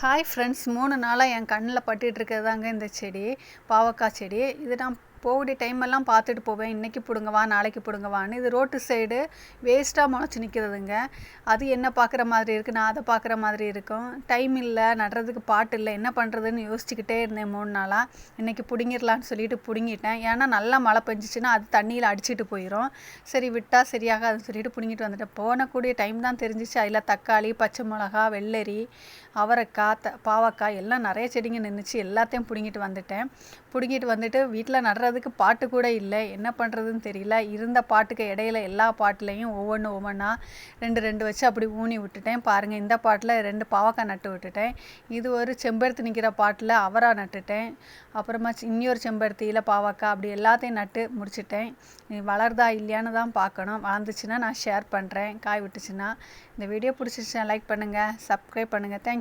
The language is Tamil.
ஹாய் ஃப்ரெண்ட்ஸ், 3 நாளாக என் கண்ணில் பட்டுட்டு இருக்கிறதாங்க இந்த செடி, பாவக்காய் செடி. இது நான் போகக்கூடிய டைமெல்லாம் பார்த்துட்டு போவேன். இன்றைக்கி பிடுங்கவா, நாளைக்கு பிடுங்கவான்னு. இது ரோட்டு சைடு வேஸ்ட்டாக முளைச்சி நிற்கிறதுங்க. அது என்ன பார்க்குற மாதிரி இருக்குது, நான் அதை பார்க்குற மாதிரி இருக்கும். டைம் இல்லை, நடுறதுக்கு பாட்டு இல்லை, என்ன பண்ணுறதுன்னு யோசிச்சுக்கிட்டே இருந்தேன் 3 நாளாக. இன்றைக்கி பிடுங்கிடலான்னு சொல்லிட்டு பிடுங்கிட்டேன். ஏன்னா நல்லா மழை பெஞ்சிச்சின்னா அது தண்ணியில் அடிச்சிட்டு போயிடும். சரி விட்டால் சரியாகாதுன்னு சொல்லிட்டு பிடுங்கிட்டு வந்துட்டேன். போனக்கூடிய டைம் தான் தெரிஞ்சிச்சு. அதில் தக்காளி, பச்சை மிளகா, வெள்ளரி, அவரைக்காய், பாவக்காய் எல்லாம் நிறைய செடிங்க நின்றுச்சு. எல்லாத்தையும் பிடுங்கிட்டு வந்துட்டேன். பிடுங்கிட்டு வந்துட்டு வீட்டில் நடுறதுக்கு பாட்டு கூட இல்லை. என்ன பண்ணுறதுன்னு தெரியல. இருந்த பாட்டுக்கு இடையில எல்லா பாட்டுலேயும் ஒவ்வொன்றா 2 வச்சு அப்படி ஊனி விட்டுட்டேன். பாருங்கள், இந்த பாட்டில் 2 பாவக்காய் நட்டு விட்டுட்டேன். இது ஒரு செம்பருத்தி நிற்கிற பாட்டில் அவராக நட்டுட்டேன். அப்புறமா இன்னொரு செம்பருத்தியில் பாவக்காய், அப்படி எல்லாத்தையும் நட்டு முடிச்சிட்டேன். வளருதா இல்லையான்னு தான் பார்க்கணும். வளர்ந்துச்சுன்னா நான் ஷேர் பண்ணுறேன். காய் விட்டுச்சுன்னா. இந்த வீடியோ பிடிச்சிச்சுன்னா லைக் பண்ணுங்கள், சப்ஸ்கிரைப் பண்ணுங்கள். தேங்க்யூ.